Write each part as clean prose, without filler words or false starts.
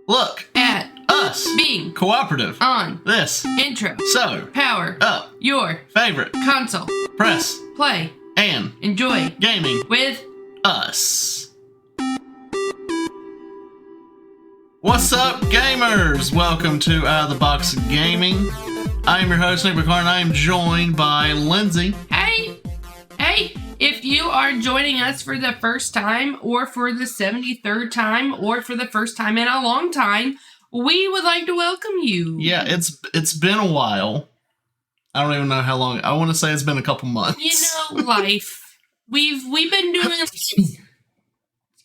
Look at us being cooperative on this. intro. So, Power up your favorite console. press Play. and Enjoy gaming with us. What's up, gamers? Welcome to Out of the Box Gaming. I am your host, Nick McCarn. I am joined by Lindsay. Hey, if you are joining us for the first time or for the 73rd time or for the first time in a long time, we would like to welcome you. Yeah, it's been a while. I don't even know how long. I want to say it's been a couple months. You know, life. We've been doing excuse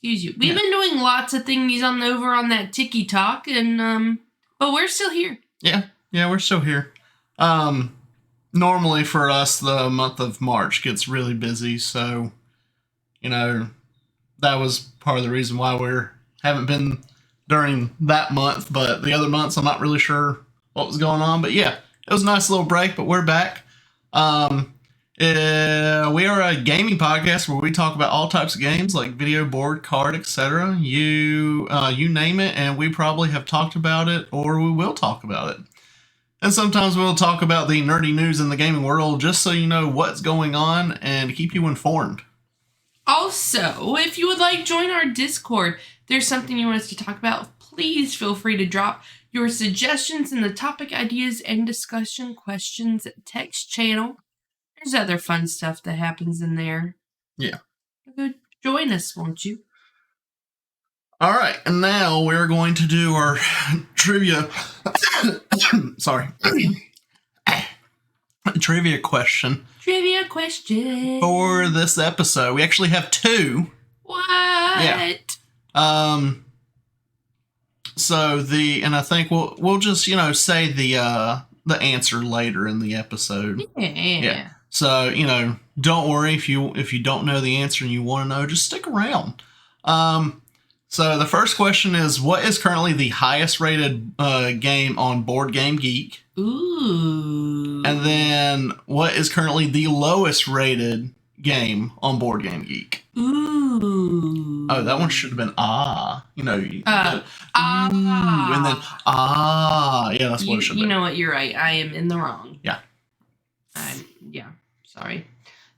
you. We've been doing lots of things over on that TikTok, and but we're still here. Yeah, we're still here. Normally for us, the month of March gets really busy, so, you know, that was part of the reason why we haven't been during that month, but the other months I'm not really sure what was going on, but yeah, it was a nice little break, but we're back. We are a gaming podcast where we talk about all types of games like video, board, card, etc. You name it, and we probably have talked about it, or we will talk about it. And sometimes we'll talk about the nerdy news in the gaming world just so you know what's going on and keep you informed. Also, if you would like to join our Discord, there's something you want us to talk about, please feel free to drop your suggestions in the topic ideas and discussion questions text channel. There's other fun stuff that happens in there. Yeah. Go join us, won't you? All right, and now we're going to do our trivia. Sorry. Trivia question. Trivia question. For this episode. We actually have two. What? Yeah. So and I think we'll just, say the answer later in the episode. Yeah. So, don't worry if you don't know the answer and you want to know, just stick around. So the first question is, what is currently the highest rated game on Board Game Geek? Ooh. And then, what is currently the lowest rated game on Board Game Geek? Ooh. Oh, that one should have been and then yeah, that's what it should be. You know what? You're right. I am in the wrong. Yeah. Sorry.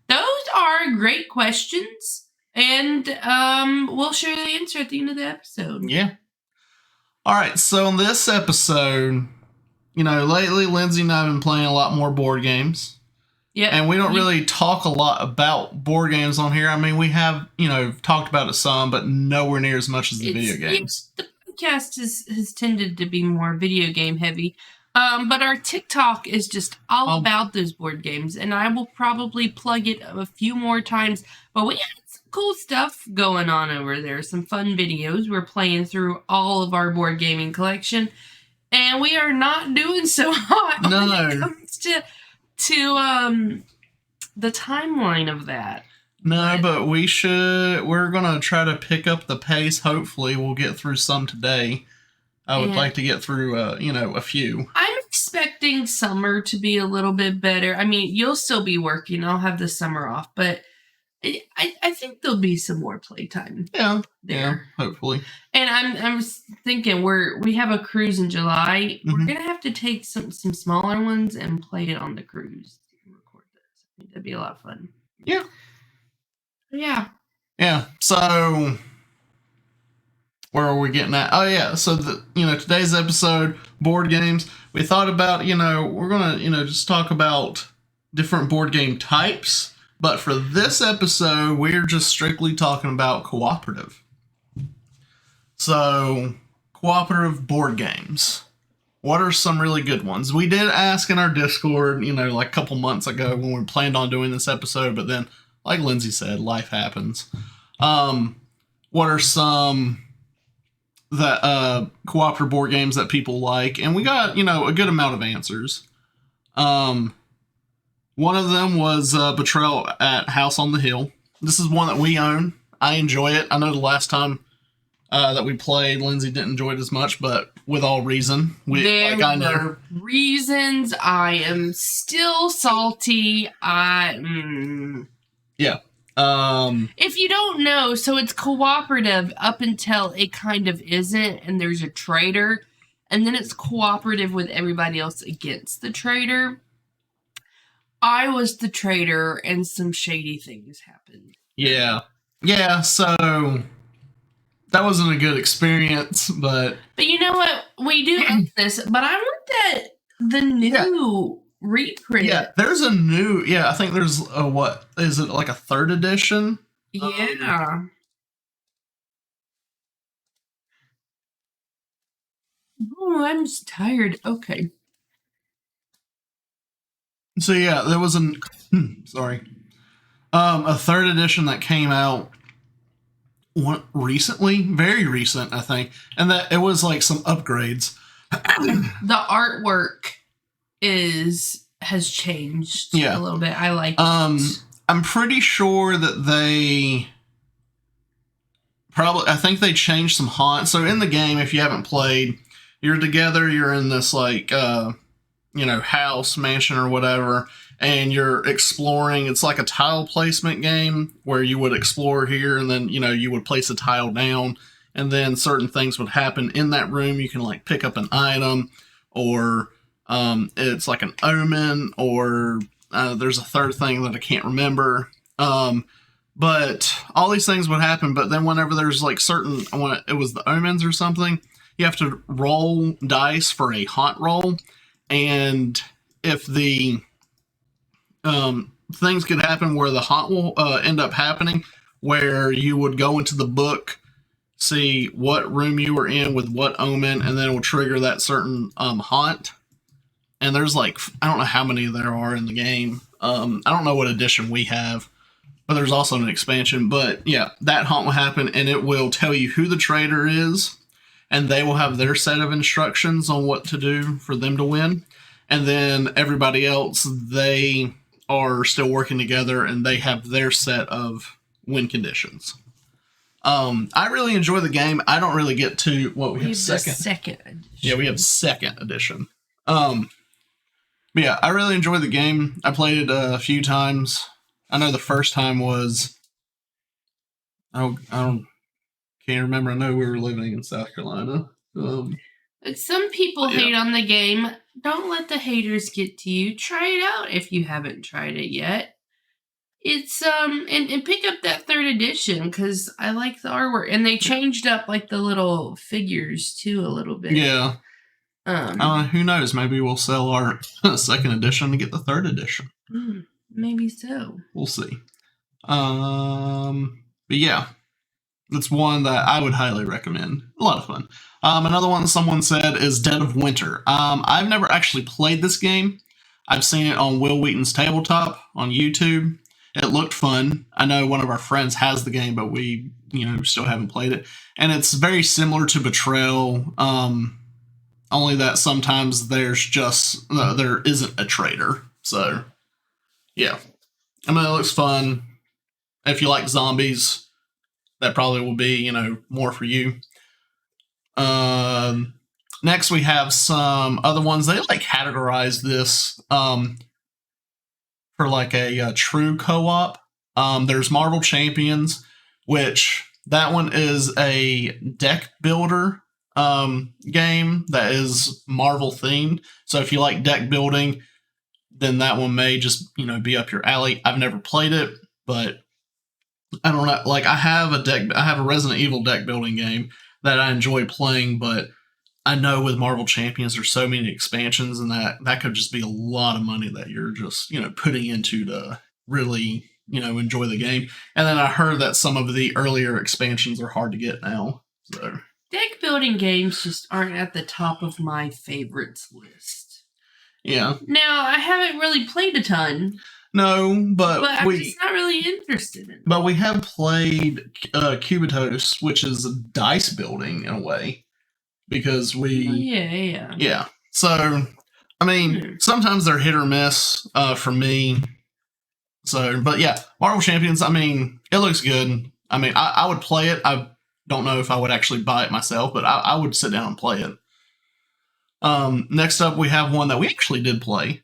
Those are great questions. And we'll share the answer at the end of the episode. Yeah. All right. So in this episode, lately Lindsay and I have been playing a lot more board games. Yeah. And we don't really talk a lot about board games on here. I mean, we have, talked about it some, but nowhere near as much as the video games. The podcast has tended to be more video game heavy. But our TikTok is just all about those board games, and I will probably plug it a few more times. But we have some cool stuff going on over there, some fun videos. We're playing through all of our board gaming collection, and we are not doing so hot when it comes to the timeline of that. No, but we're going to try to pick up the pace. Hopefully we'll get through some today. I would like to get through, a few. I'm expecting summer to be a little bit better. I mean, you'll still be working. I'll have the summer off, but I think there'll be some more playtime. Yeah, hopefully. And I'm thinking we have a cruise in July. Mm-hmm. We're gonna have to take some smaller ones and play it on the cruise and record this. I think that'd be a lot of fun. Yeah. Yeah. Yeah. So, where are we getting at? Oh yeah. So today's episode, board games. We thought about, we're gonna, just talk about different board game types. But for this episode, we're just strictly talking about cooperative. So, cooperative board games. What are some really good ones? We did ask in our Discord, like a couple months ago when we planned on doing this episode, but then, like Lindsay said, life happens. What are some that cooperative board games that people like? And we got, a good amount of answers. One of them was Betrayal at House on the Hill. This is one that we own. I enjoy it. I know the last time that we played, Lindsay didn't enjoy it as much, but with all reason. There were reasons. I am still salty. Yeah. If you don't know, so it's cooperative up until it kind of isn't, and there's a traitor, and then it's cooperative with everybody else against the traitor. I was the traitor, and some shady things happened. Yeah. Yeah, so that wasn't a good experience, but you know what? We do own this, but I want the new reprint. Yeah, there's a new. Yeah, I think there's a what is it like a 3rd edition? Yeah. Oh, I'm just tired. Okay. So yeah, there was a 3rd edition that came out recently, very recent, I think, and that it was like some upgrades. The artwork has changed a little bit. I like it. I'm pretty sure that they I think they changed some haunts. So in the game, if you haven't played, you're together, you're in this like house, mansion or whatever, and you're exploring. It's like a tile placement game where you would explore here and then you would place a tile down and then certain things would happen in that room. You can like pick up an item, or it's like an omen, or there's a 3rd thing that I can't remember. But all these things would happen. But then whenever there's like when it was the omens or something, you have to roll dice for a haunt roll. And if the things could happen where the haunt will end up happening, where you would go into the book, see what room you were in with what omen, and then it will trigger that certain haunt. And there's like, I don't know how many there are in the game. I don't know what edition we have, but there's also an expansion. But yeah, that haunt will happen, and it will tell you who the traitor is, and they will have their set of instructions on what to do for them to win. And then everybody else, they are still working together, and they have their set of win conditions. I really enjoy the game. I don't really get to what we have second edition. Yeah, we have 2nd edition. But yeah, I really enjoy the game. I played it a few times. I know the first time was I don't can't remember. I know we were living in South Carolina. Some people hate on the game. Don't let the haters get to you. Try it out if you haven't tried it yet. It's and pick up that 3rd edition because I like the artwork, and they changed up like the little figures too a little bit. Yeah. Who knows? Maybe we'll sell our 2nd edition to get the 3rd edition. Maybe so. We'll see. But yeah, that's one that I would highly recommend. A lot of fun. Another one someone said is Dead of Winter. I've never actually played this game. I've seen it on Will Wheaton's Tabletop on YouTube. It looked fun. I know one of our friends has the game, but we, still haven't played it. And it's very similar to Betrayal, only that sometimes there isn't a traitor. So, yeah. I mean, it looks fun. If you like zombies, that probably will be, more for you. Next, we have some other ones. They categorize this for a true co-op. There's Marvel Champions, which that one is a deck builder game that is Marvel themed. So if you like deck building, then that one may just be up your alley. I've never played it, but I don't know. I have a Resident Evil deck building game that I enjoy playing, but I know with Marvel Champions there's so many expansions, and that could just be a lot of money that you're just putting into to really enjoy the game. And then I heard that some of the earlier expansions are hard to get now. So deck building games just aren't at the top of my favorites list. Yeah. Now I haven't really played a ton. No, but I'm just not really interested in it. But we have played Cubitos, which is dice building in a way, because we yeah. So I mean, sometimes they're hit or miss for me. So, but yeah, Marvel Champions. I mean, it looks good. I mean, I would play it. I don't know if I would actually buy it myself, but I would sit down and play it. Next up, we have one that we actually did play.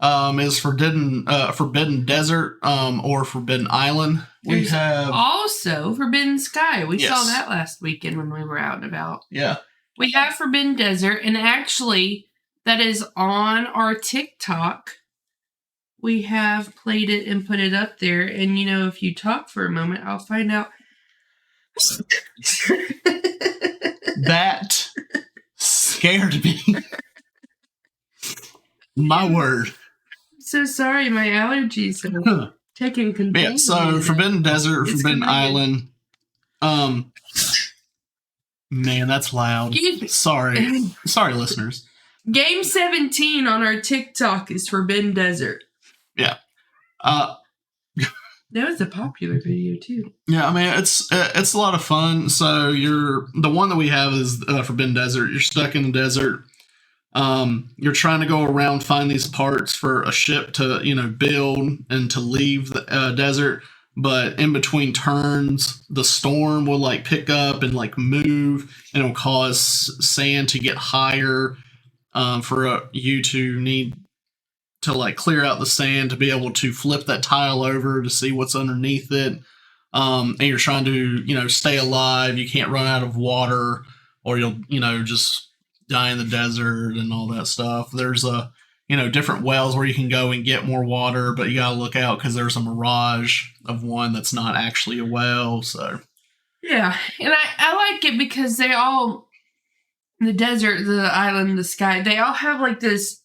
Is Forbidden Desert or Forbidden Island. We have also Forbidden Sky. We saw Yes. that last weekend when we were out and about. Yeah. We have Forbidden Desert, and actually, that is on our TikTok. We have played it and put it up there. And, you know, if you talk for a moment, I'll find out. That scared me. My word. So sorry, my allergies have taken control. Yeah, so Forbidden Desert, Forbidden Island. Man, that's loud. Excuse me. Sorry, listeners. Game 17 on our TikTok is Forbidden Desert. Yeah. That was a popular video too. Yeah, I mean it's a lot of fun. So the one that we have is Forbidden Desert. You're stuck in the desert. You're trying to go around, find these parts for a ship to build and to leave the desert. But in between turns, the storm will like pick up and like move, and it'll cause sand to get higher. For you to need to like clear out the sand to be able to flip that tile over to see what's underneath it. And you're trying to, stay alive. You can't run out of water or you'll, just die in the desert and all that stuff. There's different wells where you can go and get more water, but you got to look out because there's a mirage of one that's not actually a well. So, yeah. And I like it because they all, the desert, the island, the sky, they all have like this.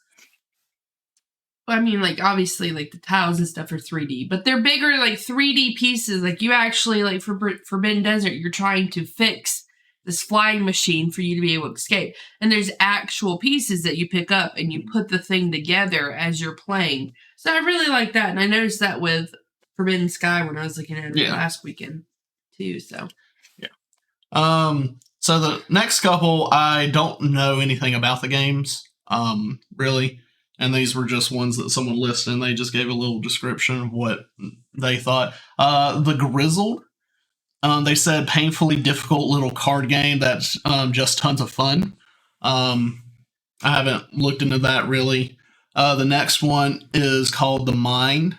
I mean, like, obviously, like, the tiles and stuff are 3D, but they're bigger, like, 3D pieces. Like, you actually, like, for Forbidden Desert, you're trying to fix this flying machine for you to be able to escape. And there's actual pieces that you pick up and you put the thing together as you're playing. So I really like that. And I noticed that with Forbidden Sky when I was looking at it last weekend, too. So, yeah. So the next couple, I don't know anything about the games, really. And these were just ones that someone listed, and they just gave a little description of what they thought. The Grizzled, they said painfully difficult little card game that's just tons of fun. I haven't looked into that really. The next one is called The Mind.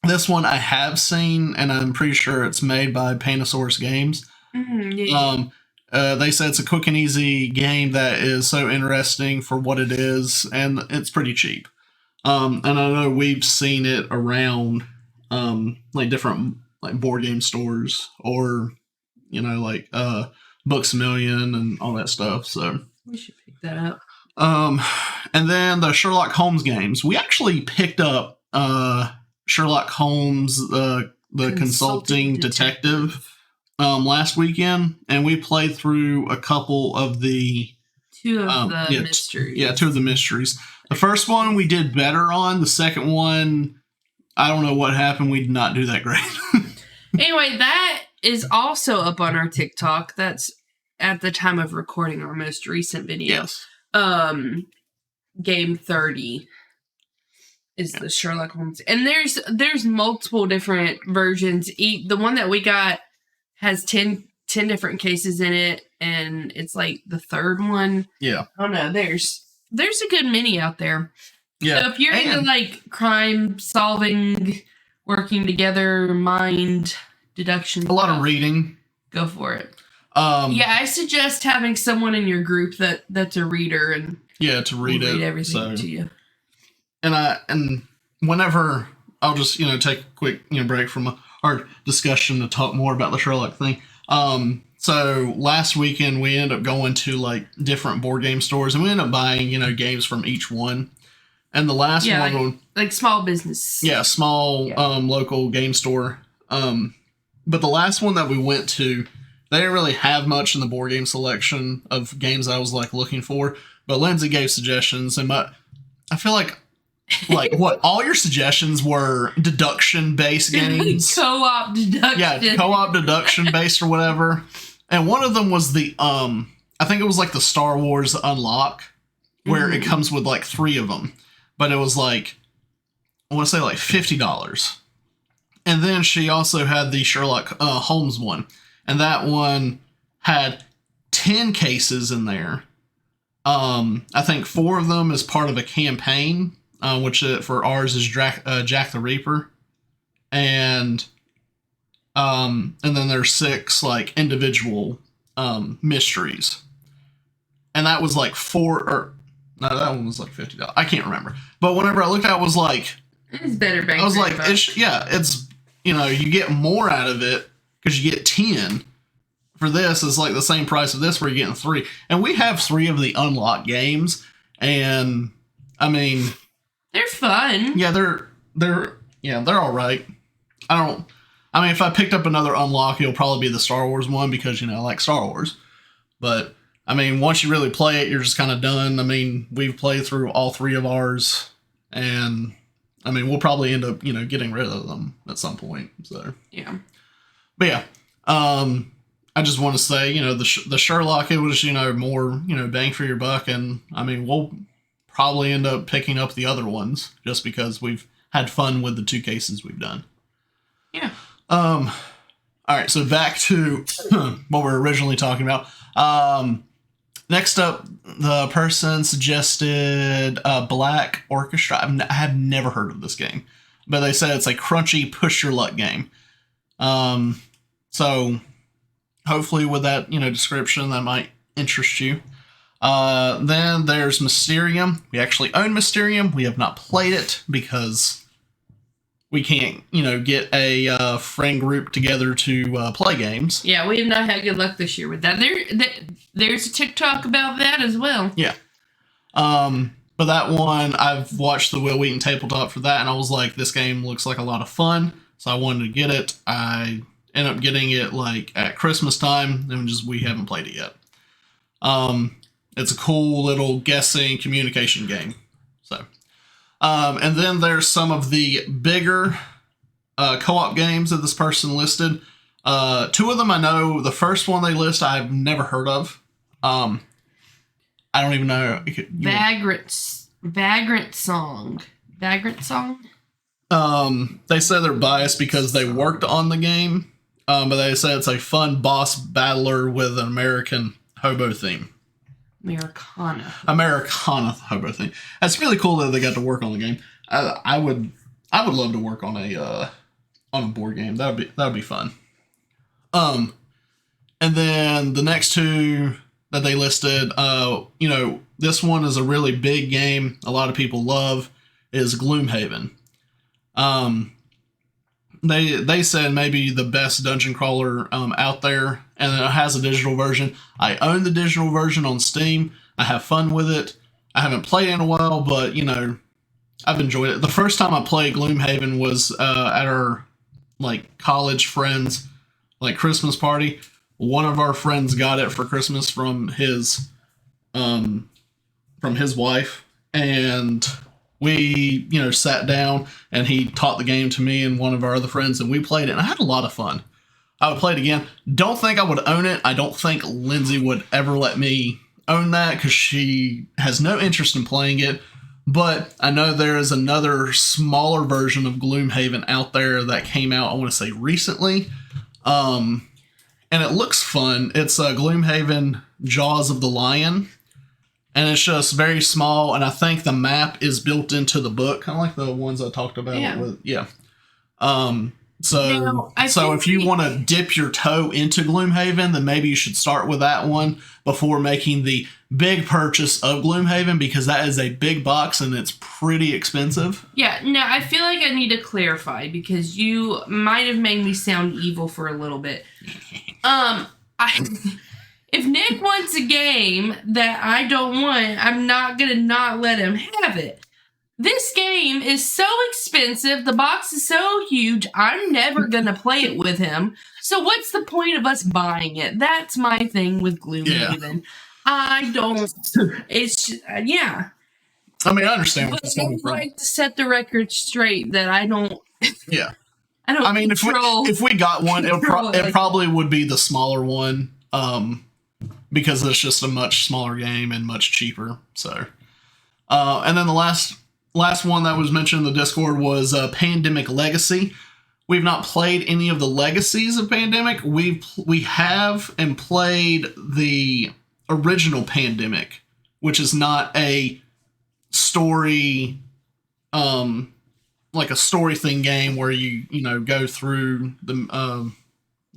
This one I have seen, and I'm pretty sure it's made by Panasaurus Games. They said it's a quick and easy game that is so interesting for what it is, and it's pretty cheap. And I know we've seen it around like different like board game stores or like Books A Million and all that stuff. So we should pick that up. And then the Sherlock Holmes games. We actually picked up Sherlock Holmes, the consulting detective. Last weekend, and we played through a couple of the two of the mysteries. Yeah, two of the mysteries. The first one we did better on. The second one, I don't know what happened. We did not do that great. Anyway, that is also up on our TikTok. That's at the time of recording our most recent video. Yes. Game 30 is the Sherlock Holmes, and there's multiple different versions. The one that we got has 10 different cases in it, and it's like the third one. Yeah. I don't know. There's a good many out there. Yeah. So if you're into like crime solving, working together, mind deduction, a lot of reading, go for it. I suggest having someone in your group that's a reader and to read everything to you. And whenever I'll just take a quick break from our discussion to talk more about the Sherlock thing. So last weekend we ended up going to like different board game stores, and we ended up buying games from each one. And the last one, like small business, small local game store. But the last one that we went to, they didn't really have much in the board game selection of games I was like looking for. But Lindsay gave suggestions, and I feel like what all your suggestions were deduction based games, co-op deduction, co-op deduction based or whatever. And one of them was the I think it was like the Star Wars Unlock, where it comes with like 3 of them, but it was like I want to say like $50. And then she also had the Sherlock Holmes one, and that one had 10 cases in there. I think 4 of them is part of a campaign. Which for ours is Jack the Reaper, and And then there's 6 like individual mysteries, and that was like 4 or no, that one was like $50. I can't remember, but whenever I looked at it, was like It's better bang I was for like, your buck. it's you get more out of it because you get 10. For this, is like the same price of this, where you're getting 3, and we have 3 of the unlocked games, and I mean, They're fun. yeah, they're all right. I mean, if I picked up another unlock, it'll probably be the Star Wars one because I like Star Wars. But I mean, once you really play it, you're just kind of done. I mean, we've played through all 3 of ours, and I mean, we'll probably end up getting rid of them at some point. So Yeah. but yeah, I just want to say, the Sherlock, it was, more, bang for your buck. And I mean, we'll probably end up picking up the other ones just because we've had fun with the 2 cases we've done. Yeah. All right. So back to what we were originally talking about. Next up, the person suggested Black Orchestra. I have never heard of this game, but they said it's a crunchy push your luck game. So hopefully with that, description, that might interest you. Then there's Mysterium. We actually own Mysterium. We have not played it because we can't, get a friend group together to play games. Yeah, we have not had good luck this year with that. There's a TikTok about that as well. Yeah. But that one, I've watched the Will Wheaton tabletop for that, and I was like, this game looks like a lot of fun, so I wanted to get it. I ended up getting it like at Christmas time, and we haven't played it yet. It's a cool little guessing communication game. So, and then there's some of the bigger co-op games that this person listed. 2 of them I know. The first one they list I've never heard of. I don't even know. Vagrant Song. Vagrant Song? They say they're biased because they worked on the game. But they say it's a fun boss battler with an American hobo theme. Americana hobo theme. That's really cool that they got to work on the game. I would love to work on a board game. That would be fun. And then the next 2 that they listed, this one is a really big game. A lot of people love is Gloomhaven. They said maybe the best dungeon crawler out there, and it has a digital version. I own the digital version on Steam. I have fun with it. I haven't played it in a while, but I've enjoyed it. The first time I played Gloomhaven was at our college friends Christmas party. One of our friends got it for Christmas from his wife, and we, sat down and he taught the game to me and one of our other friends, and we played it, and I had a lot of fun. I would play it again. Don't think I would own it. I don't think Lindsay would ever let me own that because she has no interest in playing it. But I know there is another smaller version of Gloomhaven out there that came out, I want to say recently. And it looks fun. It's Gloomhaven Jaws of the Lion. And it's just very small, and I think the map is built into the book, kind of like the ones I talked about. Yeah. So if you want to dip your toe into Gloomhaven, then maybe you should start with that one before making the big purchase of Gloomhaven, because that is a big box and it's pretty expensive. Yeah, no, I feel like I need to clarify because you might have made me sound evil for a little bit. If Nick wants a game that I don't want, I'm not going to not let him have it. This game is so expensive. The box is so huge. I'm never going to play it with him. So what's the point of us buying it? That's my thing with Gloomhaven. Yeah. I don't. It's, yeah. I mean, I understand what you're coming from. I'd like to set the record straight that I don't. Yeah. I mean, if we got one, it probably would be the smaller one. Because it's just a much smaller game and much cheaper. So, and then the last one that was mentioned in the Discord was Pandemic Legacy. We've not played any of the legacies of Pandemic. We have and played the original Pandemic, which is not a story, like a story thing game where you go through the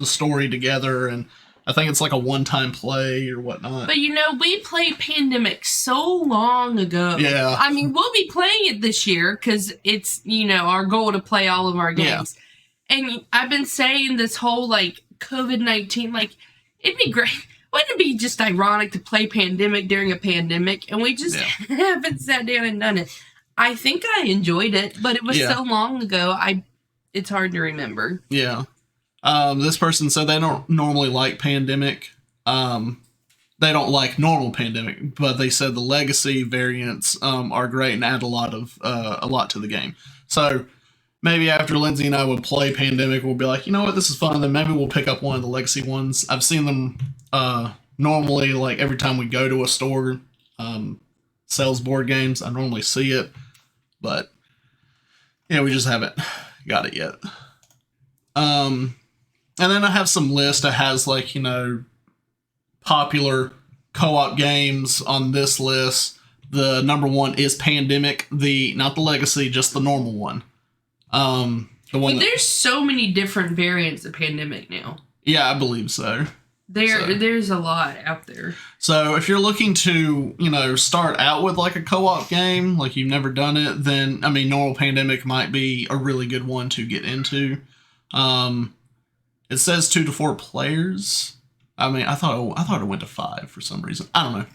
the story together, and I think it's like a one-time play or whatnot. But we played Pandemic so long ago. Yeah. I mean, we'll be playing it this year because it's, our goal to play all of our games. Yeah. And I've been saying this whole, like, COVID-19, like, it'd be great. Wouldn't it be just ironic to play Pandemic during a pandemic? And we just haven't sat down and done it. I think I enjoyed it, but it was so long ago, it's hard to remember. Yeah. This person said they don't normally like Pandemic. They don't like normal Pandemic, but they said the legacy variants are great and add a lot to the game. So maybe after Lindsay and I would play Pandemic, we'll be like, you know what, this is fun. Then maybe we'll pick up one of the legacy ones. I've seen them normally, like every time we go to a store, sells board games. I normally see it, but yeah, we just haven't got it yet. And then I have some list that has like, popular co-op games on this list. The number one is Pandemic, not the Legacy, just the normal one. There's so many different variants of Pandemic now. Yeah, I believe so. There's a lot out there. So if you're looking to, start out with like a co-op game, like you've never done it, then normal Pandemic might be a really good one to get into. It says 2 to 4 players. I thought it went to 5 for some reason. I don't know.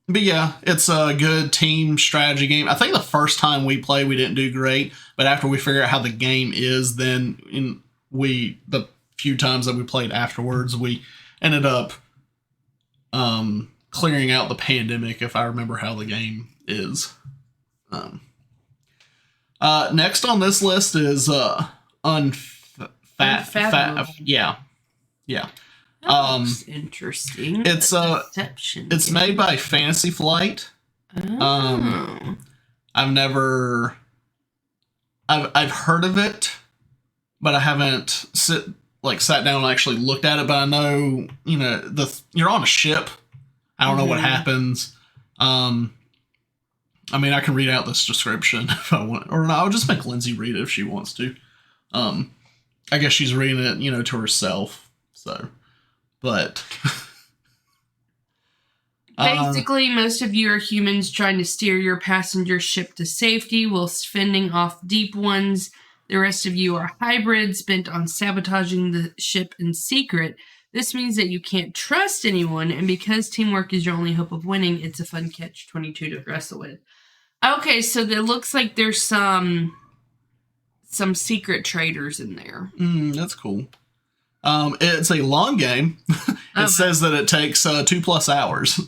But yeah, it's a good team strategy game. I think the first time we played, we didn't do great, but after we figure out how the game is, then the few times that we played afterwards, we ended up clearing out the Pandemic, if I remember how the game is. Next on this list is yeah. That looks interesting. It's made by Fantasy Flight. Oh. I've heard of it, but I haven't sat down and actually looked at it. But I know, you're on a ship. I don't know what happens. I can read out this description if I want, or no, I'll just make Lindsay read it if she wants to. I guess she's reading it, to herself. So, but basically, most of you are humans trying to steer your passenger ship to safety whilst fending off deep ones. The rest of you are hybrids bent on sabotaging the ship in secret. This means that you can't trust anyone, and because teamwork is your only hope of winning, it's a fun catch-22 to wrestle with. Okay, so it looks like there's some secret traders in there. That's cool. It's a long game. It says that it takes 2+ hours.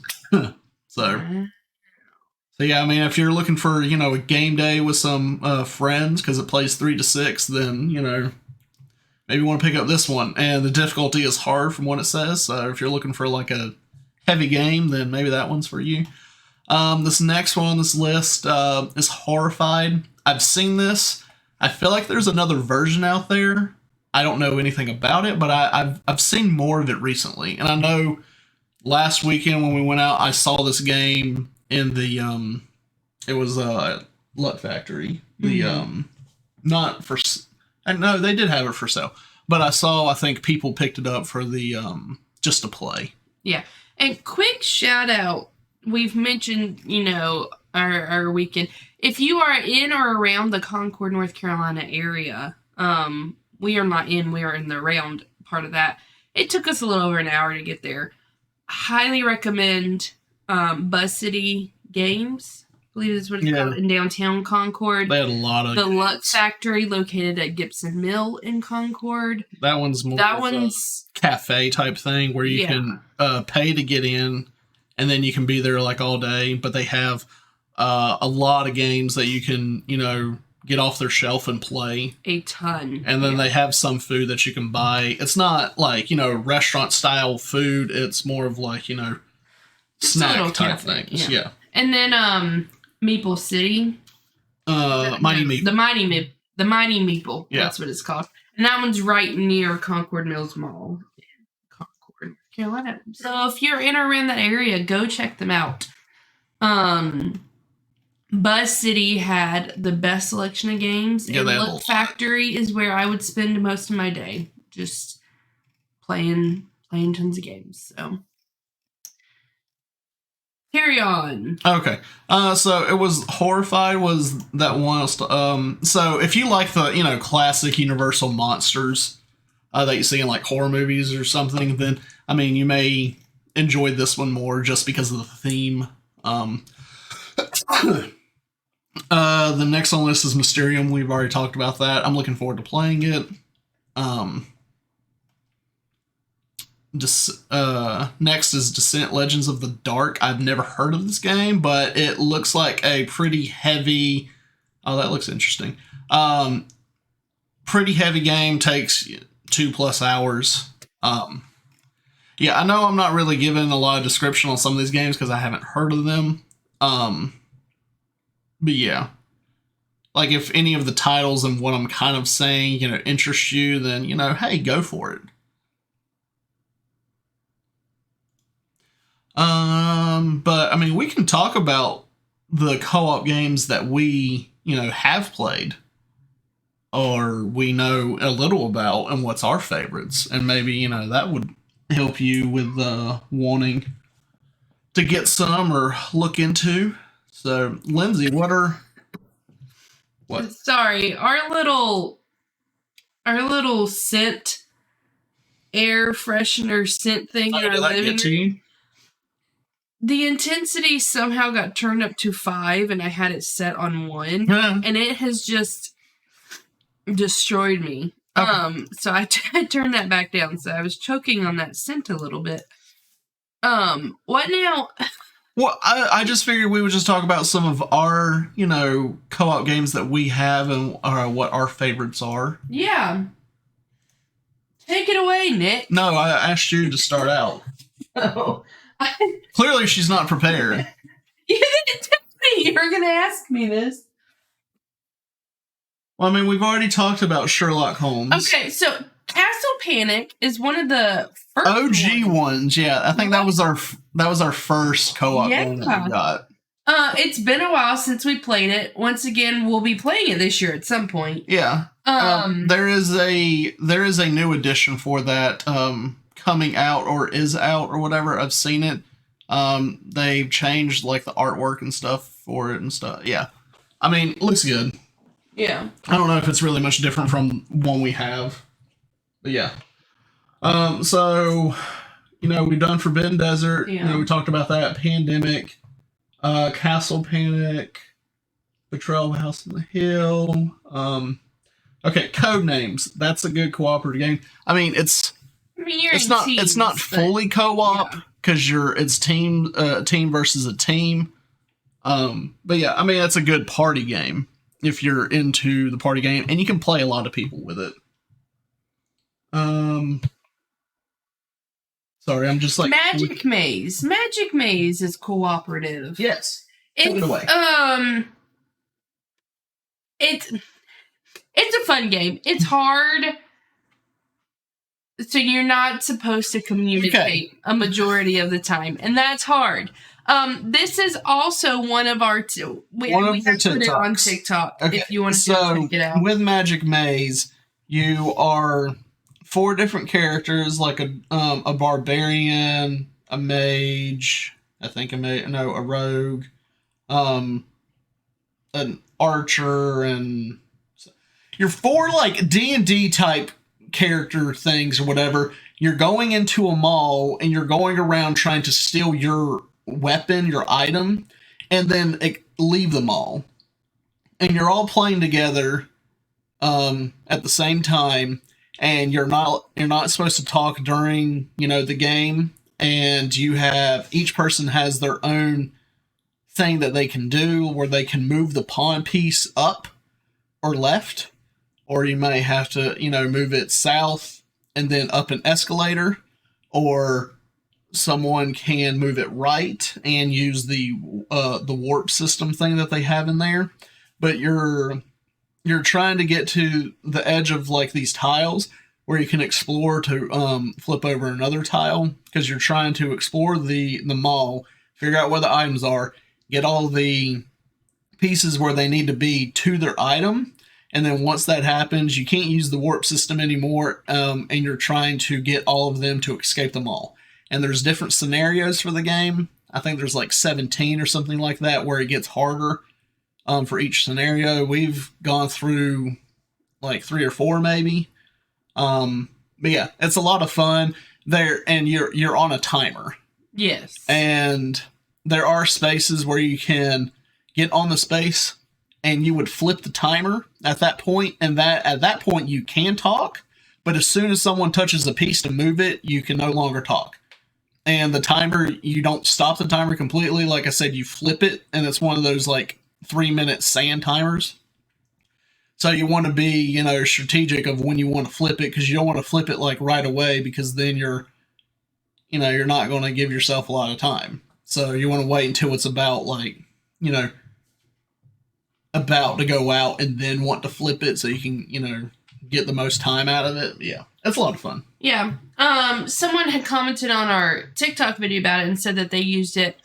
So yeah, if you're looking for, a game day with some friends, because it plays 3 to 6, then, maybe you want to pick up this one. And the difficulty is hard from what it says. So if you're looking for like a heavy game, then maybe that one's for you. This next one on this list is Horrified. I've seen this. I feel like there's another version out there. I don't know anything about it, but I've seen more of it recently. And I know last weekend when we went out, I saw this game in the it was Luck Factory. The not for, no, they did have it for sale, but I think people picked it up for the just to play. Yeah, and quick shout out. We've mentioned our weekend. If you are in or around the Concord, North Carolina area, we are not in. We are in the around part of that. It took us a little over an hour to get there. Highly recommend Buzz City Games. I believe that's what it's called, in downtown Concord. They had a lot of... The Luck Factory, located at Gibson Mill in Concord. That one's more of a cafe type thing where you can pay to get in, and then you can be there like all day. But they have a lot of games that you can, get off their shelf and play. A ton. And then they have some food that you can buy. It's not like, restaurant style food. It's more of like, snack type things. Yeah. And then Maple City. Mighty Meeple. The Mighty Meeple. Yeah. That's what it's called. And that one's right near Concord Mills Mall in Concord, Carolina. So if you're in or around that area, go check them out. Buzz City had the best selection of games. Yeah, and Luck Factory is where I would spend most of my day. just playing tons of games. So carry on. Okay. So it was Horrified was that one. So if you like the, classic Universal monsters that you see in like horror movies or something, then, you may enjoy this one more just because of the theme. The next on the list is Mysterium. We've already talked about that. I'm looking forward to playing it. Next is Descent Legends of the Dark. I've never heard of this game, but it looks like a pretty heavy... Oh, that looks interesting. Pretty heavy game, takes 2+ hours. Yeah, I know I'm not really giving a lot of description on some of these games because I haven't heard of them. But yeah. Like, if any of the titles and what I'm kind of saying, interest you, then, hey, go for it. But, we can talk about the co-op games that we, have played. Or we know a little about and what's our favorites. And maybe, that would help you with wanting to get some or look into. So, Lindsay, what? Sorry, our little scent, air freshener scent thing in our living room. The intensity somehow got turned up to 5, and I had it set on 1, and it has just destroyed me. Okay. So I turned that back down. So I was choking on that scent a little bit. What now? Well, I just figured we would just talk about some of our, co-op games that we have and what our favorites are. Yeah. Take it away, Nick. No, I asked you to start out. Oh. Clearly she's not prepared. You didn't tell me you were going to ask me this. Well, we've already talked about Sherlock Holmes. Okay, so Castle Panic is one of the first OG ones. Yeah, I think that was our first co-op game that we got. It's been a while since we played it. Once again, we'll be playing it this year at some point. Yeah. There is a new edition for that coming out or is out or whatever. I've seen it. They've changed like the artwork and stuff for it and stuff. Yeah. It looks good. Yeah. I don't know if it's really much different from one we have. But yeah. So, we've done Forbidden Desert. Yeah. We talked about that. Pandemic. Castle Panic. Betrayal of House on the Hill. Okay, Codenames. That's a good cooperative game. It's not fully co-op because it's team versus a team. But yeah, that's a good party game if you're into the party game, and you can play a lot of people with it. Sorry, I'm just like Magic Maze. Magic Maze is cooperative. Yes. Take it away. It's a fun game. It's hard. So you're not supposed to communicate a majority of the time, and that's hard. This is also one of our we have put it on TikTok if you want to check it out. With Magic Maze, you are 4 different characters, like a barbarian, a mage, a rogue, an archer, and you're 4 like D&D type character things or whatever. You're going into a mall and you're going around trying to steal your weapon, your item, and then leave the mall. And you're all playing together at the same time, and you're not supposed to talk during the game, and each person has their own thing that they can do where they can move the pawn piece up or left, or you may have to move it south and then up an escalator, or someone can move it right and use the warp system thing that they have in there. But you're trying to get to the edge of like these tiles where you can explore to flip over another tile, because you're trying to explore the mall, figure out where the items are, get all the pieces where they need to be to their item, And then once that happens, you can't use the warp system anymore, and you're trying to get all of them to escape them all. And there's different scenarios for the game. I think there's like 17 or something like that, where it gets harder for each scenario. We've gone through like 3 or 4 maybe. But yeah, it's a lot of fun there, and you're on a timer. Yes. And there are spaces where you can get on the space and you would flip the timer at that point, and that at that point you can talk, but as soon as someone touches a piece to move it, you can no longer talk. And the timer, you don't stop the timer completely. Like I said, you flip it, and it's one of those like 3-minute sand timers. So you want to be, strategic of when you want to flip it, because you don't want to flip it like right away, because then you're not going to give yourself a lot of time. So you want to wait until it's about like, about to go out, and then want to flip it so you can, get the most time out of it. Yeah, it's a lot of fun. Yeah. Someone had commented on our TikTok video about it and said that they used it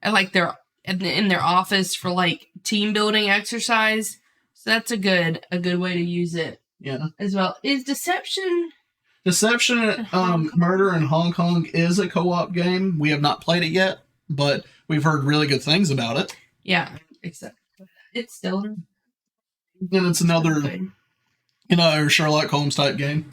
at like in their office for like team building exercise. So that's a good way to use it. Yeah. As well. Is Deception, Murder in Hong Kong is a co-op game. We have not played it yet, but we've heard really good things about it. Yeah, except it's still. And it's another, Sherlock Holmes type game.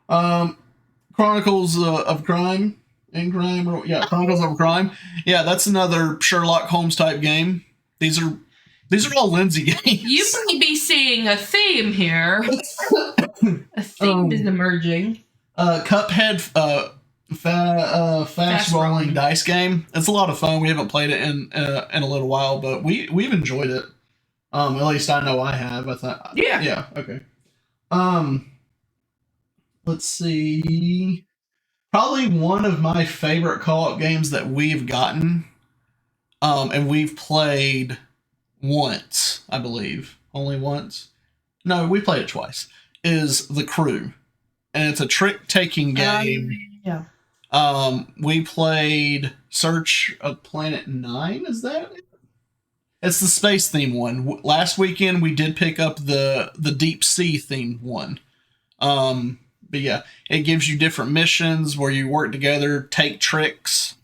Chronicles of Crime. Chronicles of Crime. Yeah, that's another Sherlock Holmes type game. These are all Lindsay games. You may be seeing a theme here. A theme is emerging. Cuphead, fast rolling dice game. It's a lot of fun. We haven't played it in a little while, but we've enjoyed it. At least I know I have. I thought. Yeah. Yeah. Okay. Let's see. Probably one of my favorite co-op games that we've gotten, and we've played once, I believe. Only once? No, we played it twice. Is The Crew. And it's a trick-taking game. Yeah. We played Search of Planet 9, is that it? It's the space theme one. Last weekend we did pick up the deep sea theme one. But yeah, it gives you different missions where you work together, take tricks.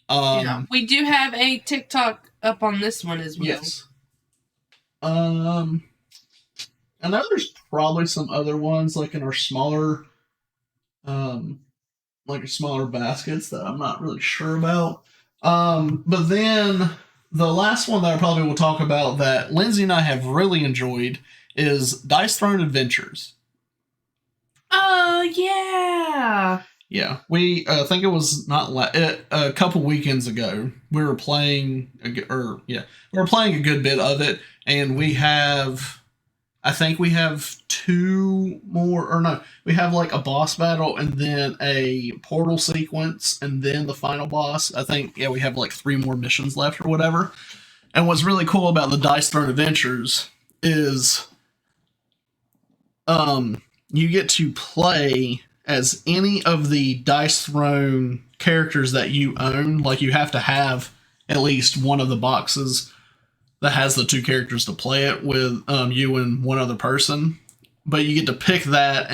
We do have a TikTok up on this one as well. Yes. I know there's probably some other ones like in our smaller, baskets that I'm not really sure about. But then the last one that I probably will talk about that Lindsay and I have really enjoyed is Dice Throne Adventures. Oh, yeah. Yeah, we think it was a couple weekends ago. We were playing, a good bit of it, and we have 2 more, or no, we have like a boss battle and then a portal sequence and then the final boss. I think, we have like 3 more missions left or whatever. And what's really cool about the Dice Throne Adventures is, you get to play as any of the Dice Throne characters that you own. Like, you have to have at least one of the boxes that has the 2 characters to play it with, you and one other person. But you get to pick that,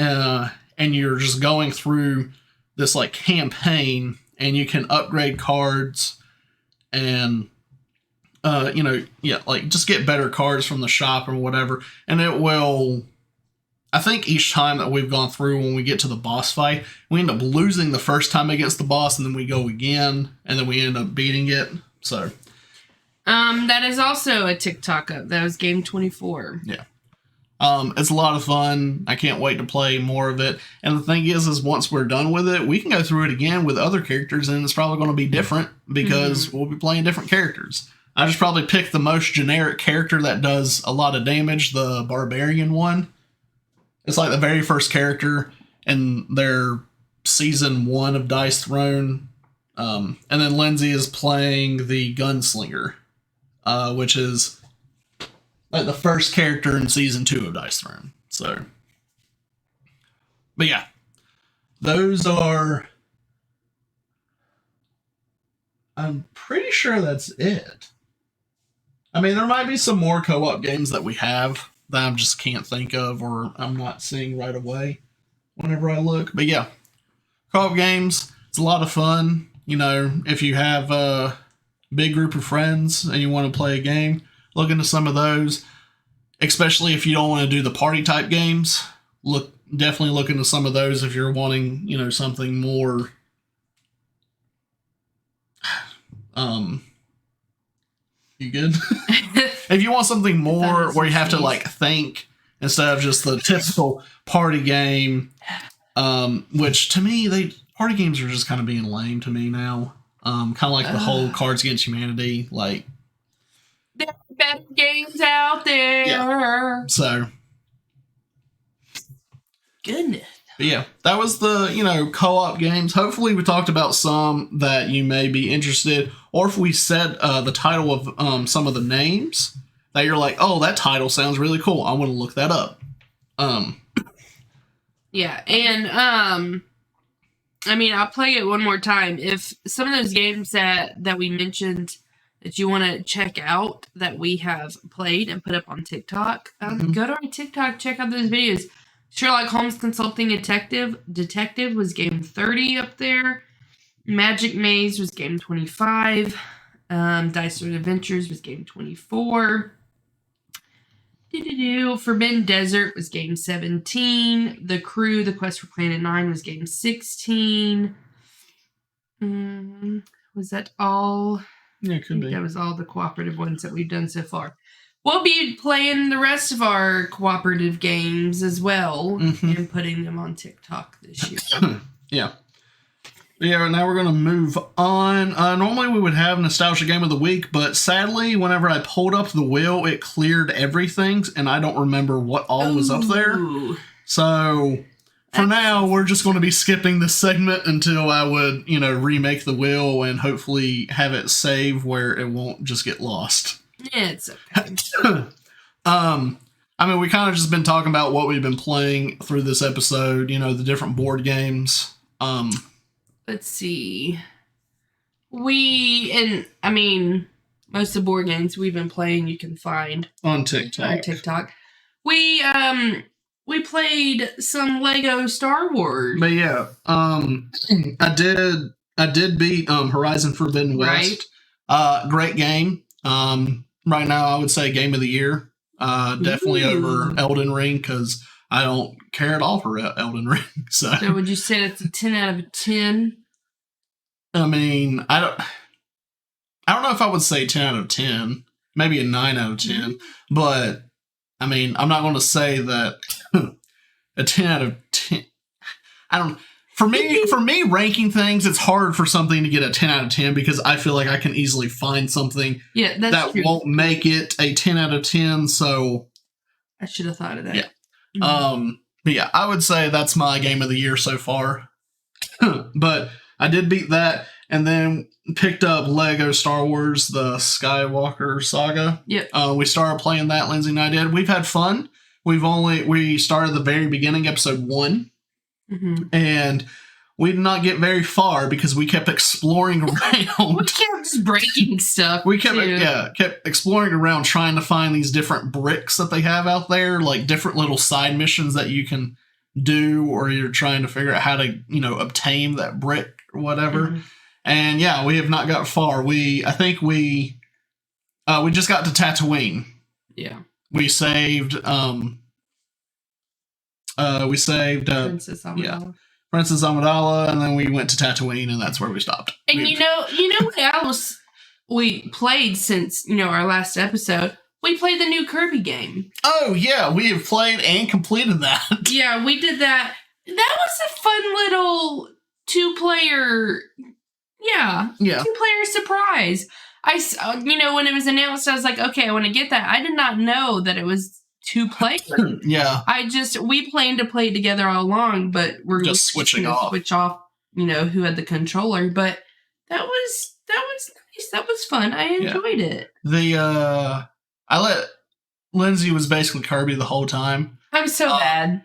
and you're just going through this like campaign, and you can upgrade cards and just get better cards from the shop or whatever. And it will, I think each time that we've gone through, when we get to the boss fight, we end up losing the first time against the boss, and then we go again, and then we end up beating it. So that is also a TikTok up. That was Game 24. Yeah. It's a lot of fun. I can't wait to play more of it. And the thing is once we're done with it, we can go through it again with other characters, and it's probably going to be different because we'll be playing different characters. I just probably picked the most generic character that does a lot of damage, the barbarian one. It's like the very first character in their season 1 of Dice Throne. And then Lindsay is playing the gunslinger, which is like the first character in season 2 of Dice Throne. So, but yeah, those are, I'm pretty sure that's it. I mean, there might be some more co-op games that we have that I just can't think of or I'm not seeing right away whenever I look. But yeah, co-op games, it's a lot of fun. You know, if you have a big group of friends and you want to play a game, look into some of those. Especially if you don't want to do the party type games, definitely look into some of those if you're wanting, you know, something more you good? If you want something more where you have to like think instead of just the typical party game, which to me party games are just kind of being lame to me now. Kind of like the whole Cards Against Humanity, like there are better games out there. Yeah. So goodness. But yeah, that was the, you know, co-op games. Hopefully we talked about some that you may be interested, or if we said the title of some of the names that you're like, oh, that title sounds really cool, I want to look that up. Yeah, and I mean, I'll play it one more time. If some of those games that we mentioned that you want to check out that we have played and put up on TikTok, go to our TikTok, check out those videos. Sherlock Holmes Consulting Detective was game 30 up there. Magic Maze was game 25. Dice Road Adventures was game 24. Forbidden Desert was game 17. The Crew, The Quest for Planet 9 was game 16. Was that all? Yeah, it could be. That was all the cooperative ones that we've done so far. We'll be playing the rest of our cooperative games as well and putting them on TikTok this year. Yeah. Yeah, now we're going to move on. Normally we would have Nostalgia Game of the Week, but sadly, whenever I pulled up the wheel, it cleared everything, and I don't remember what all was up there. So, for now, we're just going to be skipping this segment until I would, you know, remake the wheel and hopefully have it save where it won't just get lost. It's okay. I mean, we kind of just been talking about what we've been playing through this episode, you know, the different board games. Let's see. I mean, most of the board games we've been playing you can find on TikTok. We played some Lego Star Wars. But yeah, I did beat Horizon Forbidden West. Right. Great game. Right now, I would say game of the year. Definitely over Elden Ring because I don't care at all for Elden Ring. So would you say that's a 10 out of 10? I mean, I don't know if I would say 10 out of 10. Maybe a 9 out of 10. But I mean, I'm not going to say that a 10 out of 10. I don't. For me, ranking things, it's hard for something to get a 10 out of 10 because I feel like I can easily find something that true. Won't make it a 10 out of 10. So I should have thought of that. Yeah. But yeah, I would say that's my game of the year so far. But I did beat that and then picked up Lego Star Wars, the Skywalker Saga. Yep. We started playing that, Lindsay and I did. We've had fun. We started the very beginning, episode 1. And we did not get very far because we kept exploring around. We kept just breaking stuff. We kept exploring around trying to find these different bricks that they have out there, like different little side missions that you can do, or you're trying to figure out how to, you know, obtain that brick or whatever. And yeah, we have not got far. I think we just got to Tatooine. Yeah. We saved Princess Amidala. Princess Amidala, and then we went to Tatooine, and that's where we stopped. And you know what else we played since, you know, our last episode? We played the new Kirby game. Oh, yeah, we have played and completed that. Yeah, we did that. That was a fun little two-player surprise. When it was announced, I was like, okay, I want to get that. I did not know that it was two-player. Yeah. We planned to play it together all along, but we're just switch off, you know, who had the controller. But that was nice. That was fun. I enjoyed it. I let Lindsay was basically Kirby the whole time. I'm so bad.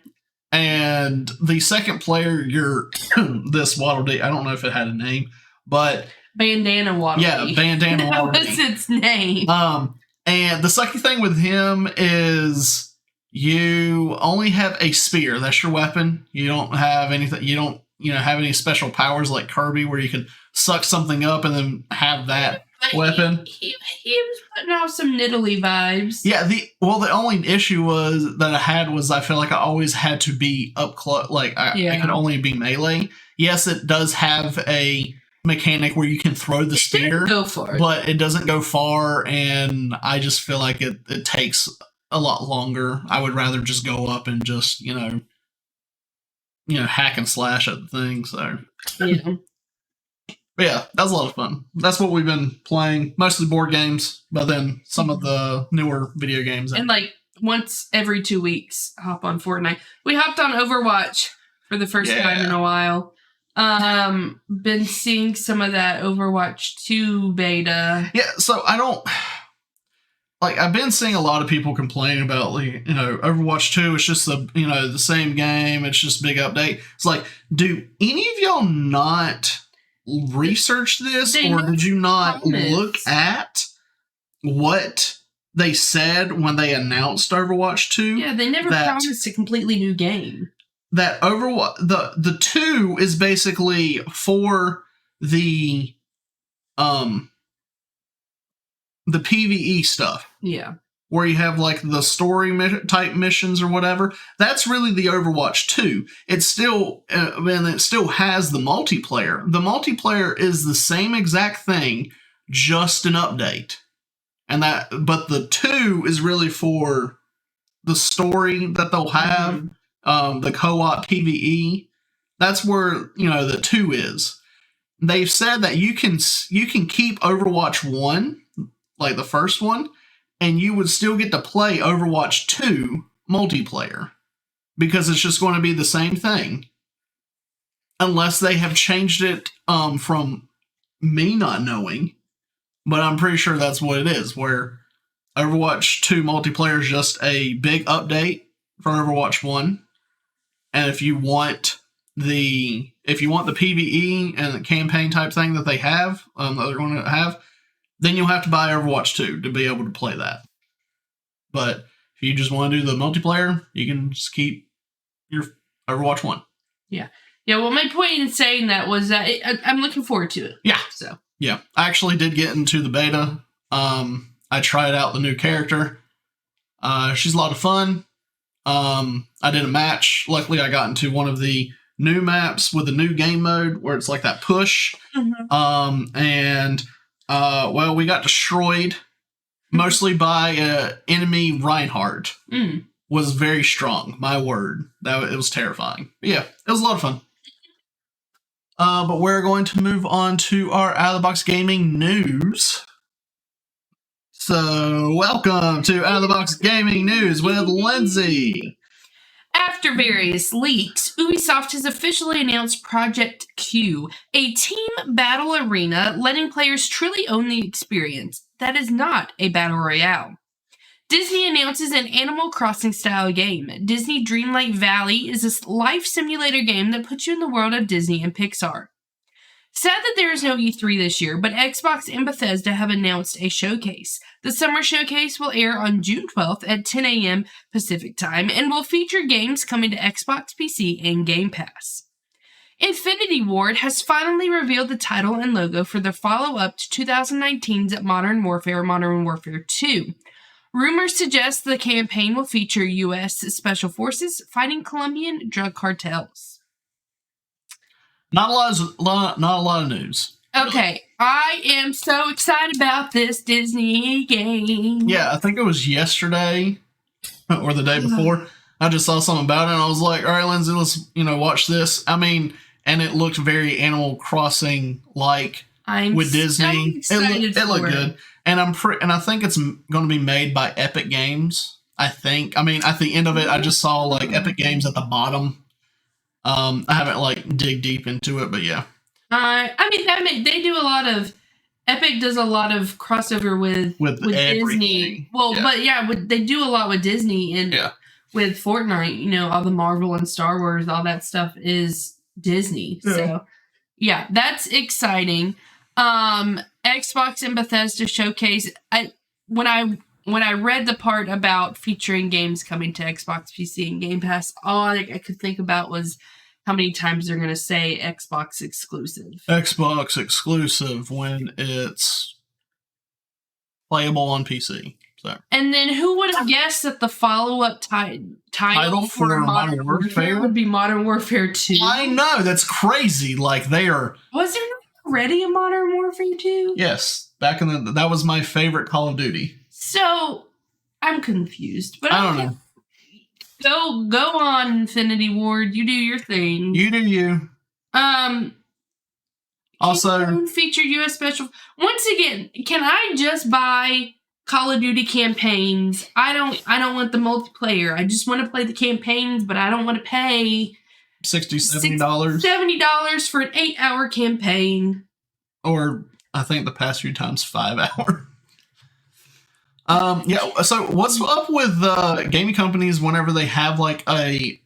And the second player, this Waddle Dee, I don't know if it had a name, but Bandana Waddle Dee. Yeah, Bandana Waddle Dee. That was its name. And the sucky thing with him is you only have a spear. That's your weapon. You don't have anything. You don't, have any special powers like Kirby where you can suck something up and then have that weapon. He was putting off some Nidalee vibes. Yeah. The only issue that I had was I feel like I always had to be up close. Like I could only be melee. Yes, it does have a mechanic where you can throw the spear, go for it, but it doesn't go far, and I just feel like it takes a lot longer. I would rather just go up and just hack and slash at the thing. So yeah. But yeah, that was a lot of fun. That's what we've been playing, mostly board games, but then some of the newer video games. And like once every 2 weeks, hop on Fortnite. We hopped on Overwatch for the first time in a while. Been seeing some of that Overwatch 2 beta. Yeah, so I've been seeing a lot of people complain about, Overwatch 2, it's just the same game, it's just a big update. It's like, do any of y'all not research this, or did you not look at what they said when they announced Overwatch 2? Yeah, they never promised a completely new game. That Overwatch, the 2 is basically for the PvE stuff. Yeah. Where you have like the story type missions or whatever. That's really the Overwatch 2. It's still, it still has the multiplayer. The multiplayer is the same exact thing, just an update. But the 2 is really for the story that they'll have, the co-op PvE. That's where, the 2 is. They've said that you can keep Overwatch 1, like the first one, and you would still get to play Overwatch 2 multiplayer, because it's just going to be the same thing. Unless they have changed it from me not knowing, but I'm pretty sure that's what it is, where Overwatch 2 multiplayer is just a big update for Overwatch 1. And if you want the PvE and the campaign type thing that they have, that they're going to have, then you'll have to buy Overwatch 2 to be able to play that. But if you just want to do the multiplayer, you can just keep your Overwatch 1. Yeah. Yeah, well, my point in saying that was that I'm looking forward to it. Yeah. So. Yeah. I actually did get into the beta. I tried out the new character. She's a lot of fun. I did a match. Luckily, I got into one of the new maps with the new game mode where it's like that push. Mm-hmm. We got destroyed mostly by enemy Reinhardt. Was very strong. My word. It was terrifying. But yeah, it was a lot of fun. But we're going to move on to our out-of-the-box gaming news. So, welcome to Out-of-the-Box Gaming News with Lindsay. After various leaks, Ubisoft has officially announced Project Q, a team battle arena letting players truly own the experience that is not a battle royale. Disney announces an Animal Crossing-style game. Disney Dreamlight Valley is a life simulator game that puts you in the world of Disney and Pixar. Sad that there is no E3 this year, but Xbox and Bethesda have announced a showcase. The summer showcase will air on June 12th at 10 a.m. Pacific Time and will feature games coming to Xbox PC and Game Pass. Infinity Ward has finally revealed the title and logo for the follow-up to 2019's Modern Warfare 2. Rumors suggest the campaign will feature U.S. Special Forces fighting Colombian drug cartels. Not a lot of news. Okay, I am so excited about this Disney game. Yeah, I think it was yesterday or the day before. I just saw something about it and I was like, all right, Lindsay, let's, watch this. I mean, and it looked very Animal Crossing like with Disney. It looked good. And I think it's going to be made by Epic Games. I think. I mean, at the end of it, I just saw like Epic Games at the bottom. I haven't dig deep into it, but yeah. They do a lot of. Epic does a lot of crossover with Disney. Well, yeah. But yeah, they do a lot with Disney and with Fortnite. All the Marvel and Star Wars, all that stuff is Disney. Yeah. So yeah, that's exciting. Xbox and Bethesda showcase. When I when I read the part about featuring games coming to Xbox, PC, and Game Pass, all I could think about was how many times they're going to say Xbox exclusive. Xbox exclusive when it's playable on PC. So. And then who would have guessed that the follow-up title for Modern Warfare would be Modern Warfare 2? I know, that's crazy. Like, they are... Was there not already a Modern Warfare 2? Yes. Back in the... That was my favorite Call of Duty. So, I'm confused. But I don't know. Go on, Infinity Ward. You do your thing. You do you. Also... Featured U.S. Special... Once again, can I just buy Call of Duty campaigns? I don't want the multiplayer. I just want to play the campaigns, but I don't want to pay $70. $70 for an 8-hour campaign. Or I think the past few times 5 hours. Yeah. So what's up with gaming companies whenever they have like a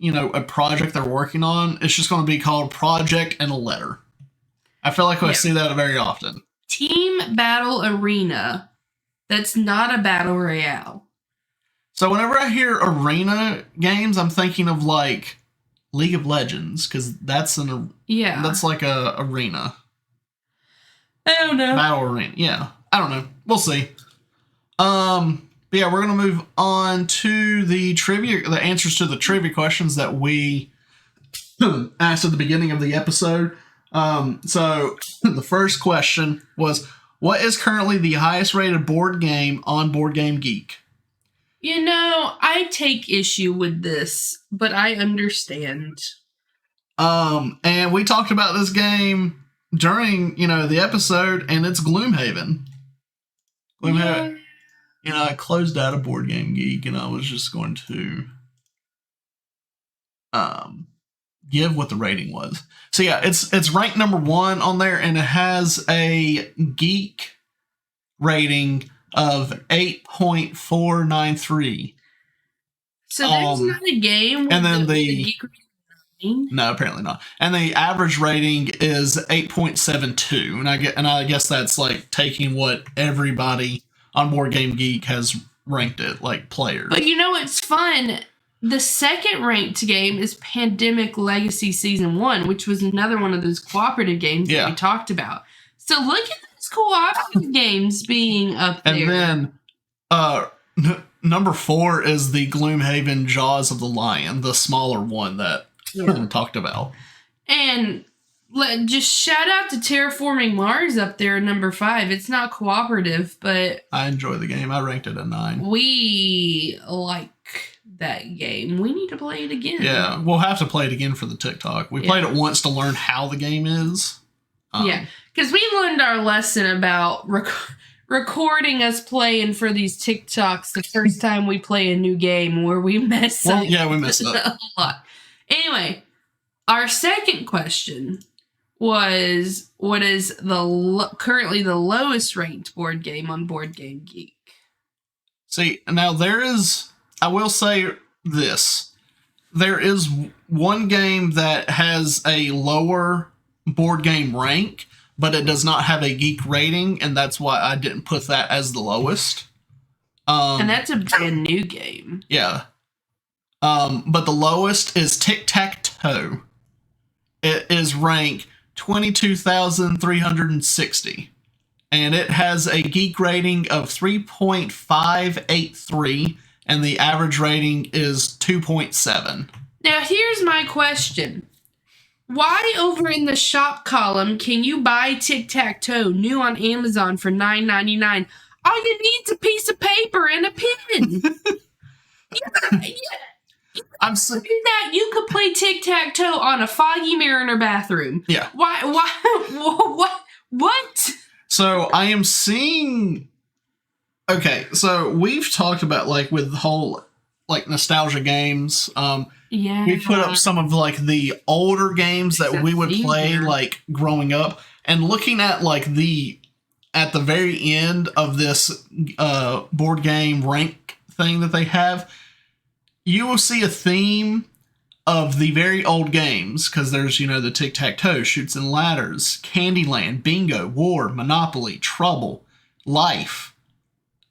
project they're working on? It's just going to be called Project and a Letter. I feel like I see that very often. Team Battle Arena. That's not a battle royale. So whenever I hear arena games, I'm thinking of like League of Legends, because that's like a arena. I don't know. Battle arena. Yeah. I don't know. We'll see. But yeah, we're gonna move on to the answers to the trivia questions that we asked at the beginning of the episode. So the first question was, what is currently the highest rated board game on Board Game Geek? I take issue with this, but I understand. And we talked about this game during, the episode, and it's Gloomhaven. Gloomhaven. I closed out of Board Game Geek, and I was just going to give what the rating was. So yeah, it's ranked number 1 on there, and it has a geek rating of 8.493. So there's not a game with and then the geek rating? No, apparently not. And the average rating is 8.72, and I guess that's like taking what everybody on Board Game Geek has ranked it, like players. But it's fun. The second ranked game is Pandemic Legacy Season 1, which was another one of those cooperative games that we talked about. So look at those cooperative games being up there. And then number 4 is the Gloomhaven Jaws of the Lion, the smaller one that we talked about. And just shout out to Terraforming Mars up there at number 5. It's not cooperative, but I enjoy the game. I ranked it a 9. We like that game. We need to play it again. Yeah, we'll have to play it again for the TikTok. We played it once to learn how the game is. Because we learned our lesson about recording us playing for these TikToks the first time we play a new game, where we mess up. Yeah, we messed up a lot. Anyway, our second question was, what is currently the lowest ranked board game on Board Game Geek? See, now I will say this. There is one game that has a lower board game rank, but it does not have a geek rating, and that's why I didn't put that as the lowest. And that's a brand new game. Yeah. But the lowest is Tic-Tac-Toe. It is ranked 22,360. And it has a geek rating of 3.583, and the average rating is 2.7. Now, here's my question. Why over in the shop column can you buy Tic-Tac-Toe new on Amazon for $9.99? All you need is a piece of paper and a pen. I'm saying that you could play Tic-Tac-Toe on a foggy mirror in her bathroom. Yeah. Why? What? So I am seeing. Okay, so we've talked about like with the whole like nostalgia games. We put up some of like the older games that we would play like growing up, and looking at like at the very end of this board game rank thing that they have, you will see a theme of the very old games, because there's, the Tic-Tac-Toe, Chutes and Ladders, Candyland, Bingo, War, Monopoly, Trouble, Life,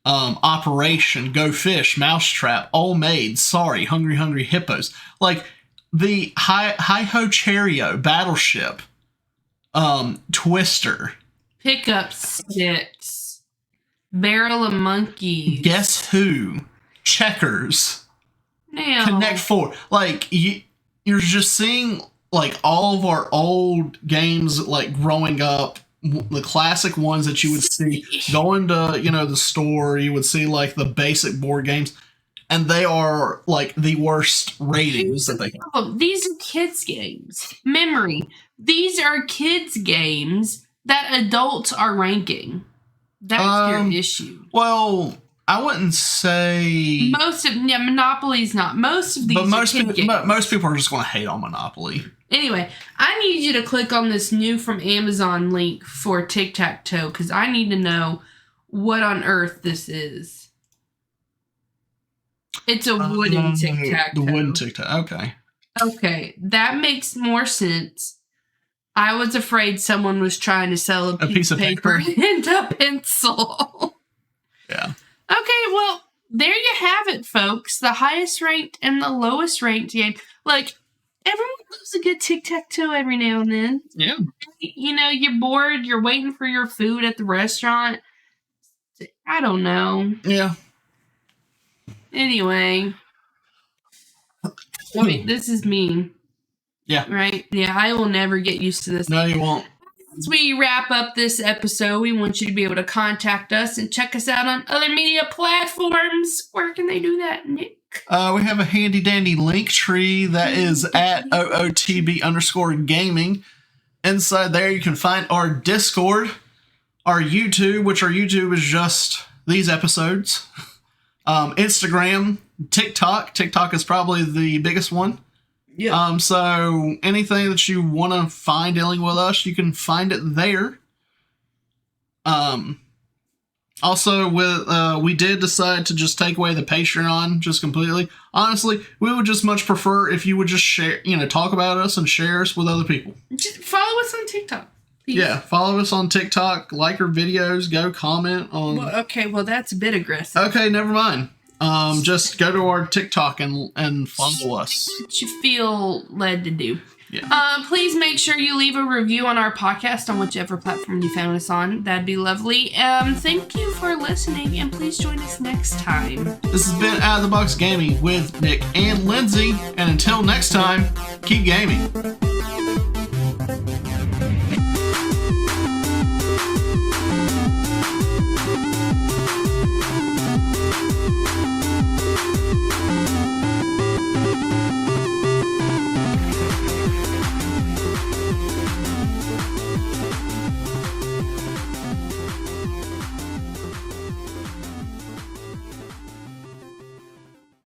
Operation, Go Fish, Mousetrap, All Made, Sorry, Hungry Hungry Hippos. Like the Hi-Ho Cheerio, Battleship, Twister. Pickup Sticks. Barrel of Monkeys. Guess Who? Checkers. Now, Connect Four. Like you're just seeing like all of our old games like growing up, the classic ones that you would see going to, the store, you would see like the basic board games, and they are like the worst ratings that they have. These are kids games. Memory. These are kids games that adults are ranking. That's your issue. Well, I wouldn't say Monopoly's not. Most of these most people are just going to hate on Monopoly. Anyway, I need you to click on this new from Amazon link for tic-tac-toe because I need to know what on earth this is. It's a wooden tic-tac-toe. The wooden tic-tac. Okay. Okay, that makes more sense. I was afraid someone was trying to sell a piece of paper and a pencil. Yeah. Okay, well, there you have it, folks. The highest ranked and the lowest ranked game. Like, everyone loves a good tic-tac-toe every now and then. Yeah. You're bored, you're waiting for your food at the restaurant. I don't know. Yeah. Anyway. Wait, this is mean. Yeah. Right? Yeah, I will never get used to this. No, you won't. As we wrap up this episode, we want you to be able to contact us and check us out on other media platforms. Where can they do that, Nick? We have a handy dandy link tree that is at OOTB_gaming. Inside there, you can find our Discord, our YouTube, which our YouTube is just these episodes, Instagram, TikTok. TikTok is probably the biggest one. Yeah. So anything that you want to find dealing with us, you can find it there. Also, we did decide to just take away the Patreon just completely. Honestly, we would just much prefer if you would just share, talk about us and share us with other people. Just follow us on TikTok. Please. Yeah, follow us on TikTok, like our videos, go comment on. Well, that's a bit aggressive. Okay, never mind. Just go to our TikTok and follow us. What you feel led to do. Yeah. Please make sure you leave a review on our podcast on whichever platform you found us on. That'd be lovely. Thank you for listening, and please join us next time. This has been Out of the Box Gaming with Nick and Lindsay, and until next time, keep gaming.